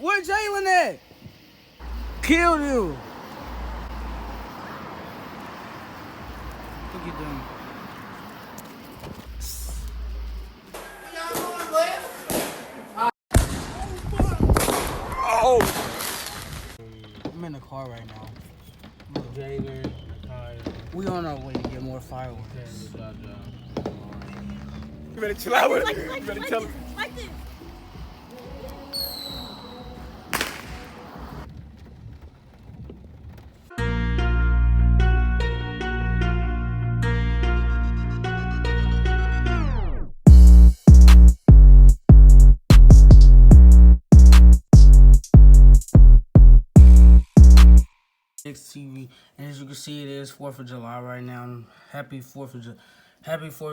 Where Jalen at? Killed you. What you doing? Oh! I'm in the car right now. Jalen, we on our way to get more fireworks. You better chill out with it. You better tell him. Like this. TV, and as you can see, it is 4th of July right now. Happy 4th of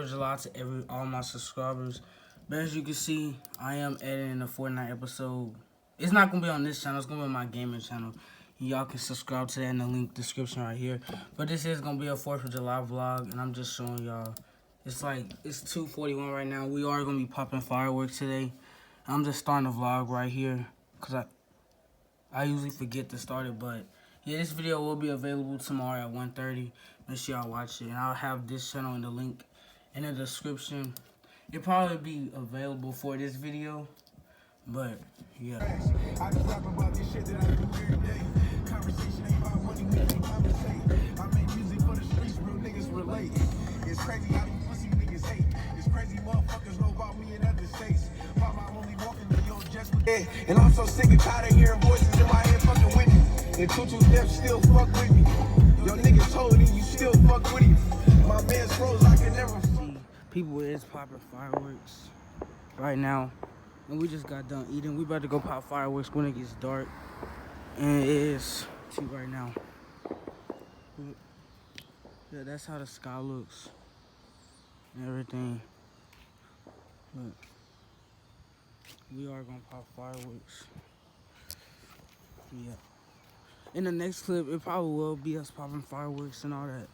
July to all my subscribers. But as you can see, I am editing a Fortnite episode. It's not gonna be on this channel. It's gonna be on my gaming channel. Y'all can subscribe to that in the link description right here. But this is gonna be a 4th of July vlog, and I'm just showing y'all. It's 2:41 right now. We are gonna be popping fireworks today. I'm just starting the vlog right here because I usually forget to start it, but yeah, this video will be available tomorrow at 1:30. Make sure y'all watch it. And I'll have this channel in the link in the description. It'll probably be available for this video. But yeah. I just rap about this shit that I do every day. Conversation ain't about money, we can conversate. I make music for the streets, real niggas relate. It's crazy how these pussy niggas hate. It's crazy motherfuckers know about me in other states. Mama only walking to your jets with that. And I'm so sick and tired of hearing voices in my head fucking with me. And Tutu Def still fuck with me. Your niggas told me you still fuck with him. My man's froze, I can never see. People is popping fireworks right now. And we just got done eating. We about to go pop fireworks when it gets dark. And it is 2 right now. Yeah, that's how the sky looks. And everything. But we are gonna pop fireworks. Yeah. In the next clip, it probably will be us popping fireworks and all that.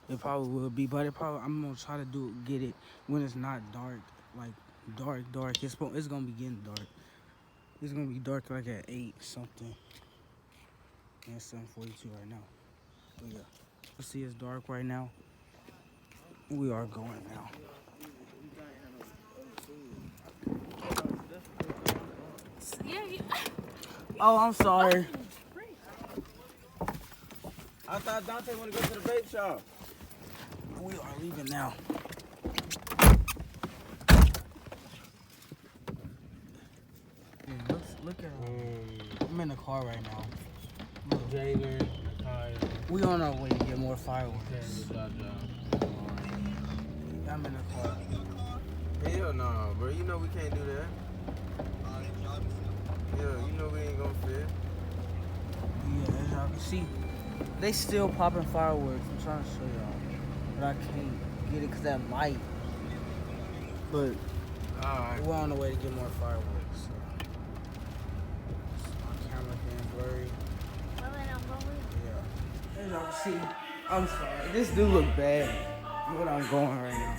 It probably will be, but I'm gonna try to get it when it's not dark, like dark. It's gonna be getting dark. It's gonna be dark like at 8 something. And it's 7:42 right now. But yeah, you see it's dark right now. We are going now. Yeah, Oh, I'm sorry. I thought Dante wanted to go to the vape shop. We are leaving now. Yeah, look at I'm in the car right now. Jalen, we on our way to get more fireworks. I'm in the car. Hell no, bro. You know we can't do that. Yeah, you know we ain't gonna fit. Yeah, as y'all can see, they still popping fireworks. I'm trying to show y'all, but I can't get it because that light. But we're on the way to get more fireworks. So. My camera getting blurry. Yeah. As y'all can see, I'm sorry. This do look bad. What I'm going right now.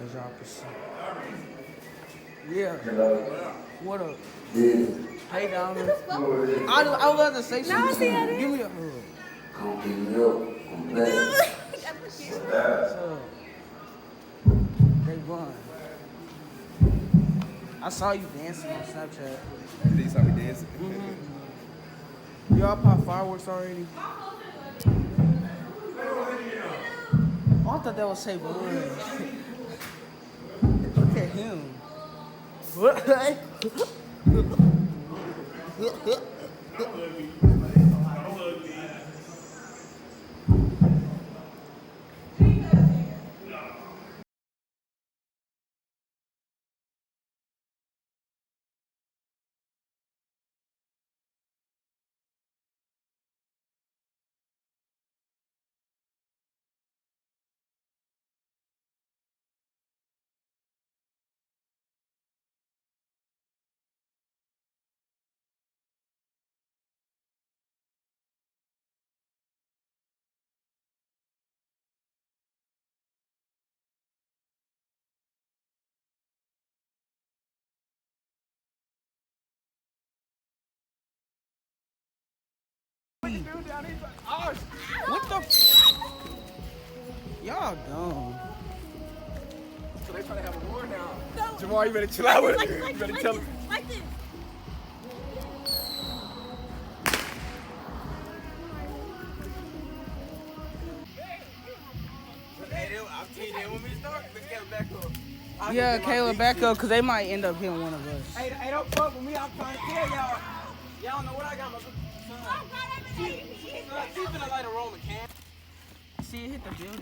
As y'all can see. Yeah. What up? Yeah. Hey, Diamond. I was about to say something. No, Give me a hug. Come pick me up. I'm back. What's up? DAVON. I saw you dancing on Snapchat. You saw me dancing? Mm-hmm. Y'all pop fireworks already? Oh, I thought that was Savon. Look at him. What? What the? Y'all dumb. So they trying to have a war now. Jamal, you better chill out with it. You better tell him. Like this. I'll tell you, they want me to start. Let's get back up. Yeah, Kayla, back up, cause they might end up hitting one of us. Hey, don't fuck with me. I'm trying to tell y'all. Y'all don't know what I got, my son. She's finna light a Roman can. See it hit the building.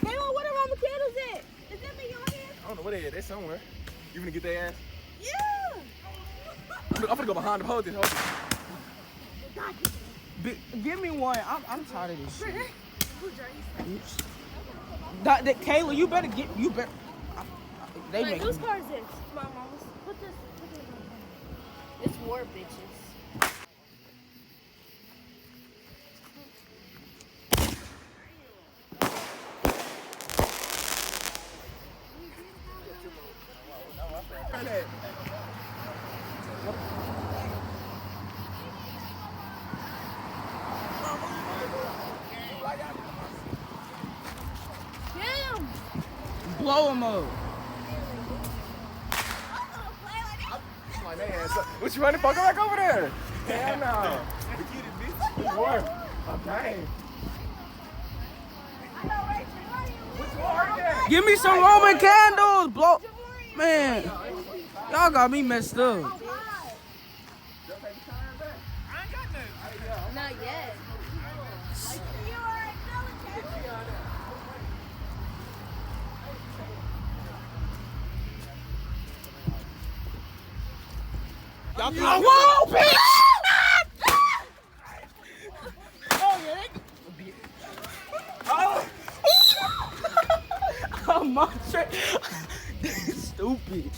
Kayla, what are all the candles at? Is that me on here? I don't know where they at. They somewhere. You finna get their ass? Yeah. I'm finna go behind the hold it. Give me one. I'm tired of this shit. Who's Johnny's? Kayla, you better get. You better. They Wait, make. whose car is this? My mama's. Put this. It's war bitches. Damn! Blow him up. Like, man, what you running fuck back over there? Hell no. It's war. Okay. What's war again? Give me some Roman candles. Blow. Man, y'all got me messed up. Not yet. Y'all whoa, bitch! Oh my shit. Stupid.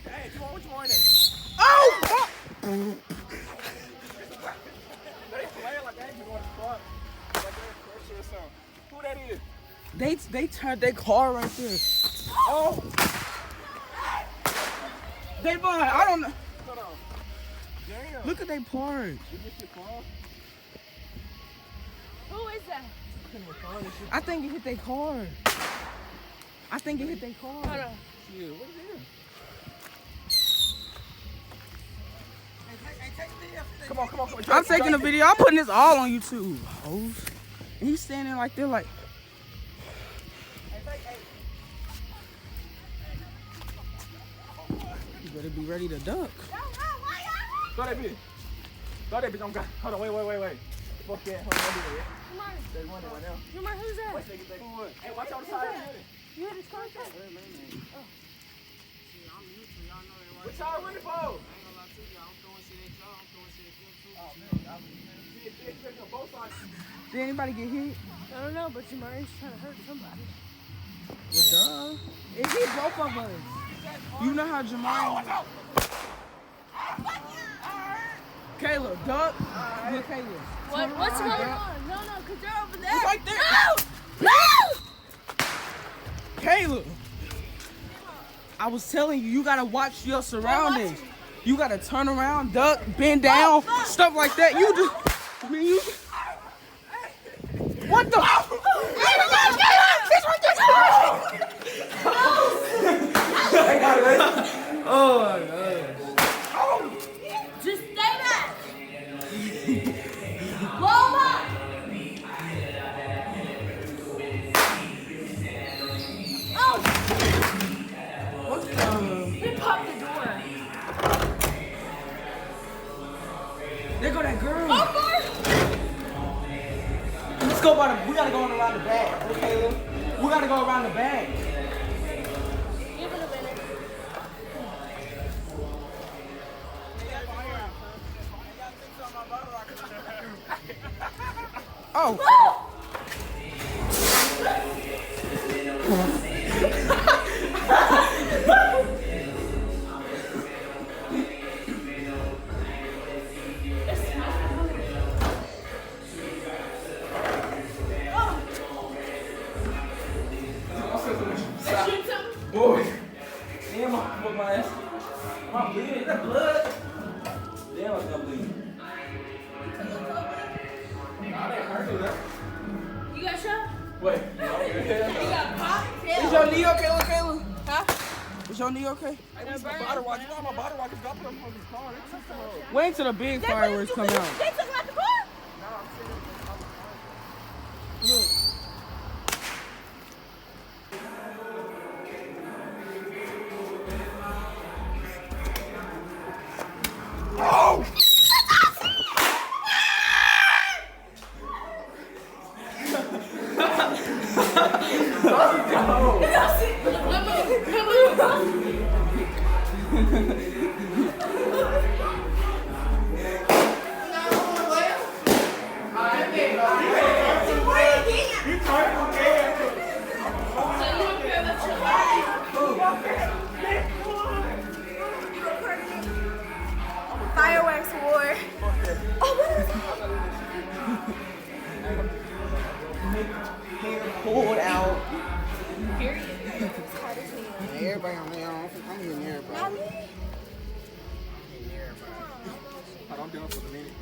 Hey, what you want in? Oh! Fuck. They playing like they ain't going to fuck. Like they're pressure or something. Who that is? They turned their car right there. Oh! They behind. I don't know. Hold on. Damn. Look at they park. You get your phone? Who is that? I think it hit their car. I think it hit their car. Hold on. Shit, what is it? Come on. I'm taking a video. I'm putting this all on YouTube. Hoes. And he's standing like they're like. You better be ready to duck. Throw that bitch. On God. Hold on, wait. Fuck that. Hold on, don't do that. There's one right now. Jamar, who's that? Hey, watch out the side of the building. You had his contact? What y'all ready for? Did anybody get hit? I don't know, but Jamar is trying to hurt somebody. Well, duh. It hit both of us. You know how Jamar. Kayla, duck. Look, Kayla. What's going on? No, because they're over there. It's right there. No! Kayla. I was telling you, you gotta watch your surroundings. You gotta turn around, duck, bend down, stuff like that. You just, I mean, you. What the? Oh my God. Just stay back. Blow him up. Oh! What the? He popped the door. There go that girl. Oh, Let's go by the. We gotta go around the back, okay? We gotta go around the back. give it a minute. Oh. Boy. Damn, my ass. My bleeding. Is that blood? Damn, damn was gonna bleed. You got shot? Wait. You got popped? Is your knee okay, Kayla? Huh? Is your knee okay? Hey, where's my bottle watch? You know my bottle watch is dropping up on his car. Wait till the big fireworks come out. They took him out the car? Fireworks war. Pulled out. Period. Everybody on their own. I'm getting everybody. Not me. I'm doing for the minute.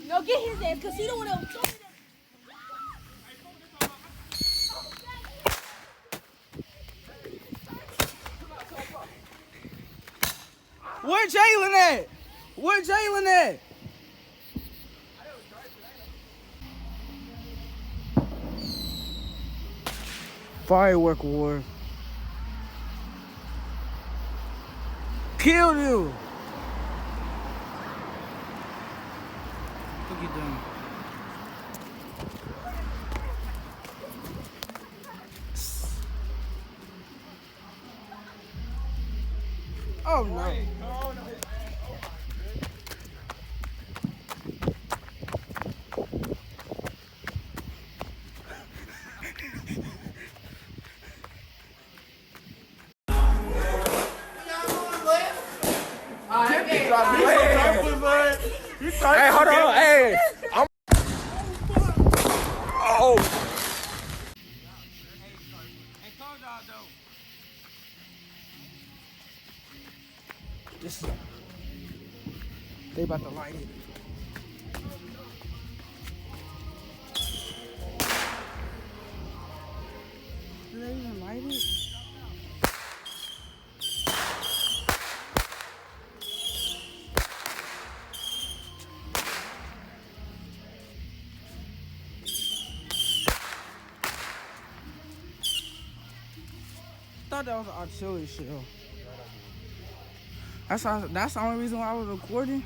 No, get his ass, because he don't want to show me that. Where Jalen at? Where Jalen at? Firework war. Killed you. Look at them. Oh no. Hey, hold on. Hey. Oh. This is, they about to light it. Did they even light it? I thought that was an artillery shell. That's the only reason why I was recording.